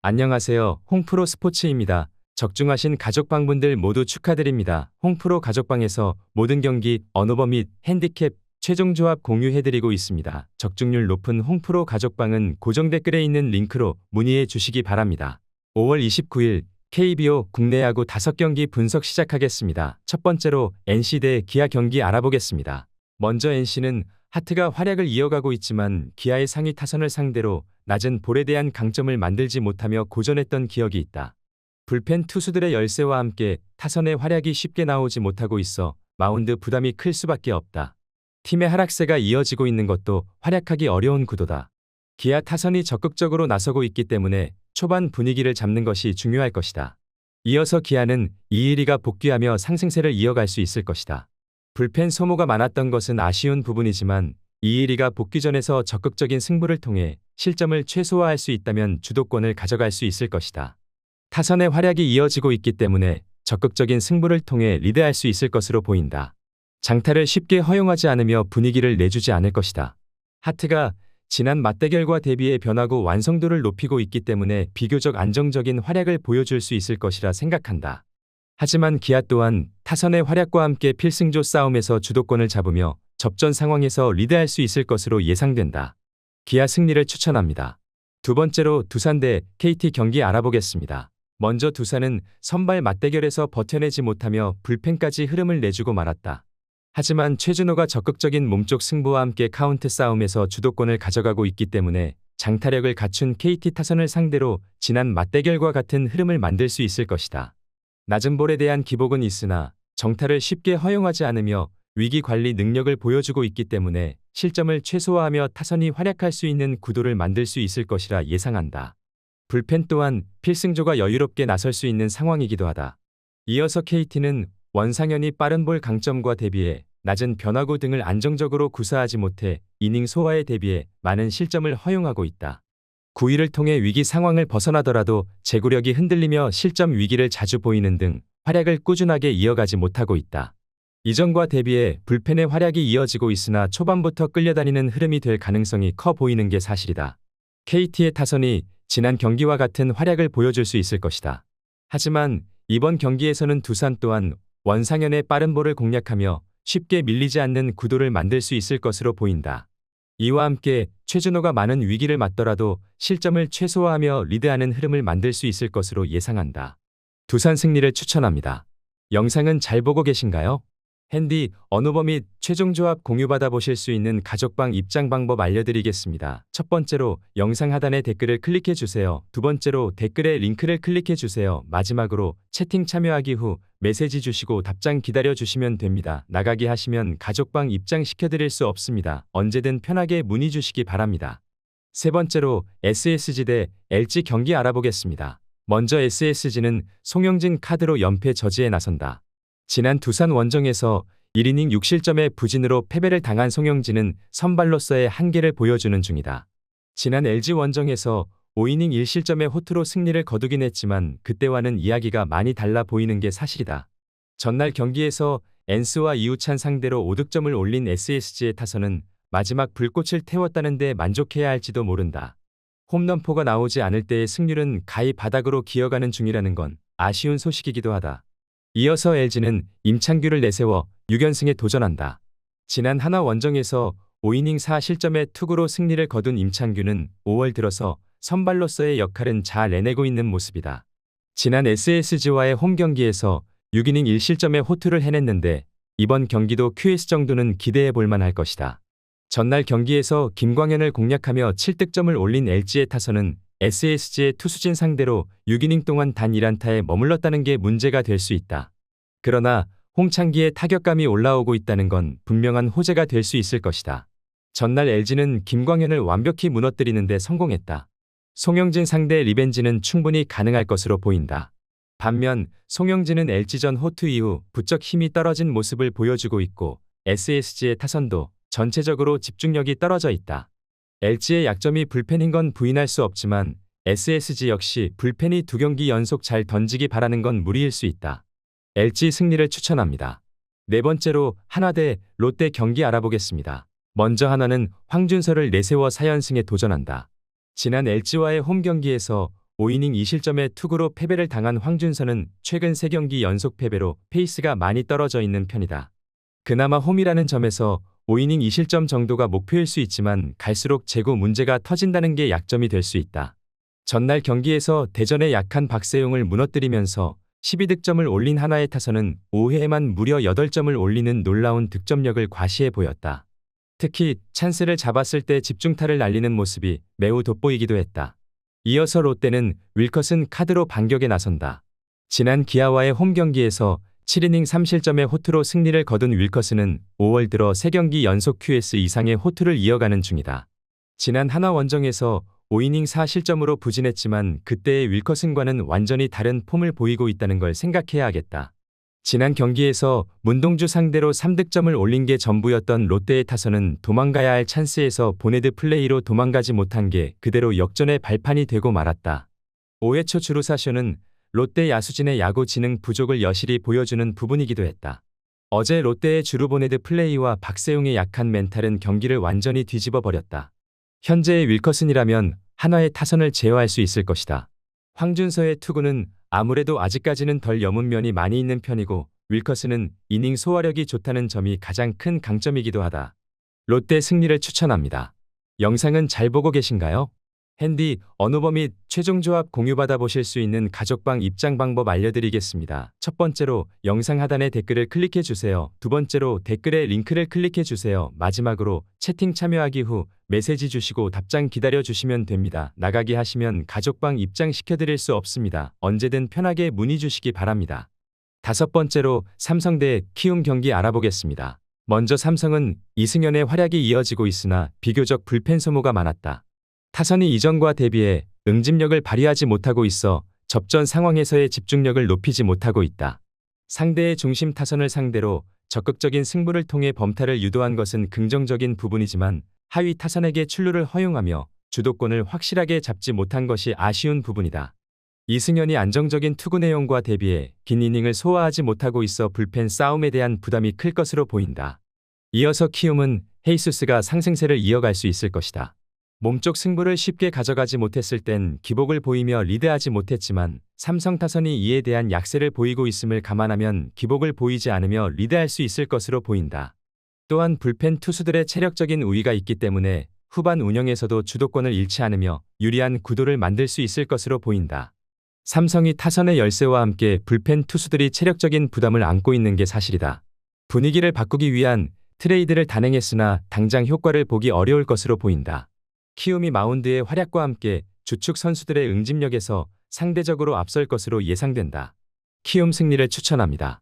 안녕하세요. 홍프로 스포츠입니다. 적중하신 가족방분들 모두 축하드립니다. 홍프로 가족방에서 모든 경기, 언오버 및 핸디캡, 최종 조합 공유해드리고 있습니다. 적중률 높은 홍프로 가족방은 고정 댓글에 있는 링크로 문의해 주시기 바랍니다. 5월 29일 KBO 국내 야구 5경기 분석 시작하겠습니다. 첫 번째로 NC 대 기아 경기 알아보겠습니다. 먼저 NC는 하트가 활약을 이어가고 있지만 기아의 상위 타선을 상대로 낮은 볼에 대한 강점을 만들지 못하며 고전했던 기억이 있다. 불펜 투수들의 열세와 함께 타선의 활약이 쉽게 나오지 못하고 있어 마운드 부담이 클 수밖에 없다. 팀의 하락세가 이어지고 있는 것도 활약하기 어려운 구도다. 기아 타선이 적극적으로 나서고 있기 때문에 초반 분위기를 잡는 것이 중요할 것이다. 이어서 기아는 이일이가 복귀하며 상승세를 이어갈 수 있을 것이다. 불펜 소모가 많았던 것은 아쉬운 부분이지만 이일이가 복귀전에서 적극적인 승부를 통해 실점을 최소화할 수 있다면 주도권을 가져갈 수 있을 것이다. 타선의 활약이 이어지고 있기 때문에 적극적인 승부를 통해 리드할 수 있을 것으로 보인다. 장타를 쉽게 허용하지 않으며 분위기를 내주지 않을 것이다. 하트가 지난 맞대결과 대비해 변화구 완성도를 높이고 있기 때문에 비교적 안정적인 활약을 보여줄 수 있을 것이라 생각한다. 하지만 기아 또한 타선의 활약과 함께 필승조 싸움에서 주도권을 잡으며 접전 상황에서 리드할 수 있을 것으로 예상된다. 기아 승리를 추천합니다. 두 번째로 두산 대 KT 경기 알아보겠습니다. 먼저 두산은 선발 맞대결에서 버텨내지 못하며 불펜까지 흐름을 내주고 말았다. 하지만 최준호가 적극적인 몸쪽 승부와 함께 카운트 싸움에서 주도권을 가져가고 있기 때문에 장타력을 갖춘 KT 타선을 상대로 지난 맞대결과 같은 흐름을 만들 수 있을 것이다. 낮은 볼에 대한 기복은 있으나 정타를 쉽게 허용하지 않으며 위기 관리 능력을 보여주고 있기 때문에 실점을 최소화하며 타선이 활약할 수 있는 구도를 만들 수 있을 것이라 예상한다. 불펜 또한 필승조가 여유롭게 나설 수 있는 상황이기도 하다. 이어서 KT는 원상현이 빠른 볼 강점과 대비해 낮은 변화구 등을 안정적으로 구사하지 못해 이닝 소화에 대비해 많은 실점을 허용하고 있다. 9위를 통해 위기 상황을 벗어나더라도 제구력이 흔들리며 실점 위기를 자주 보이는 등 활약을 꾸준하게 이어가지 못하고 있다. 이전과 대비해 불펜의 활약이 이어지고 있으나 초반부터 끌려다니는 흐름이 될 가능성이 커 보이는 게 사실이다. KT의 타선이 지난 경기와 같은 활약을 보여줄 수 있을 것이다. 하지만 이번 경기에서는 두산 또한 원상현의 빠른 볼을 공략하며 쉽게 밀리지 않는 구도를 만들 수 있을 것으로 보인다. 이와 함께 최준호가 많은 위기를 맞더라도 실점을 최소화하며 리드하는 흐름을 만들 수 있을 것으로 예상한다. 두산 승리를 추천합니다. 영상은 잘 보고 계신가요? 핸디, 언오버 및 최종 조합 공유받아 보실 수 있는 가족방 입장 방법 알려드리겠습니다. 첫 번째로 영상 하단에 댓글을 클릭해 주세요. 두 번째로 댓글에 링크를 클릭해 주세요. 마지막으로 채팅 참여하기 후 메시지 주시고 답장 기다려 주시면 됩니다. 나가기 하시면 가족방 입장 시켜드릴 수 없습니다. 언제든 편하게 문의 주시기 바랍니다. 세 번째로 SSG 대 LG 경기 알아보겠습니다. 먼저 SSG는 송영진 카드로 연패 저지에 나선다. 지난 두산 원정에서 1이닝 6실점의 부진으로 패배를 당한 송영진은 선발로서의 한계를 보여주는 중이다. 지난 LG 원정에서 5이닝 1실점의 호투로 승리를 거두긴 했지만 그때와는 이야기가 많이 달라 보이는 게 사실이다. 전날 경기에서 엔스와 이우찬 상대로 5득점을 올린 SSG의 타선은 마지막 불꽃을 태웠다는 데 만족해야 할지도 모른다. 홈런포가 나오지 않을 때의 승률은 가히 바닥으로 기어가는 중이라는 건 아쉬운 소식이기도 하다. 이어서 LG는 임창규를 내세워 6연승에 도전한다. 지난 하나 원정에서 5이닝 4실점의 투구로 승리를 거둔 임창규는 5월 들어서 선발로서의 역할은 잘 해내고 있는 모습이다. 지난 SSG와의 홈 경기에서 6이닝 1실점의 호투를 해냈는데 이번 경기도 QS 정도는 기대해 볼 만할 것이다. 전날 경기에서 김광현을 공략하며 7득점을 올린 LG의 타선은 SSG의 투수진 상대로 6이닝 동안 단 1안타에 머물렀다는 게 문제가 될 수 있다. 그러나 홍창기의 타격감이 올라오고 있다는 건 분명한 호재가 될 수 있을 것이다. 전날 LG는 김광현을 완벽히 무너뜨리는 데 성공했다. 송영진 상대 리벤지는 충분히 가능할 것으로 보인다. 반면 송영진은 LG전 호투 이후 부쩍 힘이 떨어진 모습을 보여주고 있고 SSG의 타선도 전체적으로 집중력이 떨어져 있다. LG의 약점이 불펜인 건 부인할 수 없지만 SSG 역시 불펜이 2경기 연속 잘 던지기 바라는 건 무리일 수 있다. LG 승리를 추천합니다. 네 번째로 하나 대 롯데 경기 알아보겠습니다. 먼저 하나는 황준서를 내세워 4연승에 도전한다. 지난 LG와의 홈 경기에서 5이닝 2실점의 투구로 패배를 당한 황준서는 최근 3경기 연속 패배로 페이스가 많이 떨어져 있는 편이다. 그나마 홈이라는 점에서 5이닝 2실점 정도가 목표일 수 있지만 갈수록 제구 문제가 터진다는 게 약점이 될 수 있다. 전날 경기에서 대전의 약한 박세용을 무너뜨리면서 12득점을 올린 한화의 타선은 5회에만 무려 8점을 올리는 놀라운 득점력을 과시해 보였다. 특히 찬스를 잡았을 때 집중타를 날리는 모습이 매우 돋보이기도 했다. 이어서 롯데는 윌커슨 카드로 반격에 나선다. 지난 기아와의 홈 경기에서 7이닝 3실점의 호투로 승리를 거둔 윌커슨은 5월 들어 3경기 연속 QS 이상의 호투를 이어가는 중이다. 지난 한화 원정에서 5이닝 4실점으로 부진했지만 그때의 윌커슨과는 완전히 다른 폼을 보이고 있다는 걸 생각해야 하겠다. 지난 경기에서 문동주 상대로 3득점을 올린 게 전부였던 롯데의 타선은 도망가야 할 찬스에서 보네드 플레이로 도망가지 못한 게 그대로 역전의 발판이 되고 말았다. 5회 초 주루사쇼는 롯데 야수진의 야구 지능 부족을 여실히 보여주는 부분이기도 했다. 어제 롯데의 주루 보네드 플레이와 박세용의 약한 멘탈은 경기를 완전히 뒤집어 버렸다. 현재의 윌커슨이라면 한화의 타선을 제어할 수 있을 것이다. 황준서의 투구는 아무래도 아직까지는 덜 여문 면이 많이 있는 편이고 윌커슨은 이닝 소화력이 좋다는 점이 가장 큰 강점이기도 하다. 롯데 승리를 추천합니다. 영상은 잘 보고 계신가요? 핸디, 언어버 및 최종 조합 공유받아 보실 수 있는 가족방 입장 방법 알려드리겠습니다. 첫 번째로 영상 하단의 댓글을 클릭해 주세요. 두 번째로 댓글에 링크를 클릭해 주세요. 마지막으로 채팅 참여하기 후 메시지 주시고 답장 기다려 주시면 됩니다. 나가기 하시면 가족방 입장시켜 드릴 수 없습니다. 언제든 편하게 문의 주시기 바랍니다. 다섯 번째로 삼성 대 키움 경기 알아보겠습니다. 먼저 삼성은 이승현의 활약이 이어지고 있으나 비교적 불펜 소모가 많았다. 타선이 이전과 대비해 응집력을 발휘하지 못하고 있어 접전 상황에서의 집중력을 높이지 못하고 있다. 상대의 중심 타선을 상대로 적극적인 승부를 통해 범타를 유도한 것은 긍정적인 부분이지만 하위 타선에게 출루를 허용하며 주도권을 확실하게 잡지 못한 것이 아쉬운 부분이다. 이승현이 안정적인 투구 내용과 대비해 긴 이닝을 소화하지 못하고 있어 불펜 싸움에 대한 부담이 클 것으로 보인다. 이어서 키움은 헤이수스가 상승세를 이어갈 수 있을 것이다. 몸쪽 승부를 쉽게 가져가지 못했을 땐 기복을 보이며 리드하지 못했지만 삼성 타선이 이에 대한 약세를 보이고 있음을 감안하면 기복을 보이지 않으며 리드할 수 있을 것으로 보인다. 또한 불펜 투수들의 체력적인 우위가 있기 때문에 후반 운영에서도 주도권을 잃지 않으며 유리한 구도를 만들 수 있을 것으로 보인다. 삼성이 타선의 열세와 함께 불펜 투수들이 체력적인 부담을 안고 있는 게 사실이다. 분위기를 바꾸기 위한 트레이드를 단행했으나 당장 효과를 보기 어려울 것으로 보인다. 키움이 마운드의 활약과 함께 주축 선수들의 응집력에서 상대적으로 앞설 것으로 예상된다. 키움 승리를 추천합니다.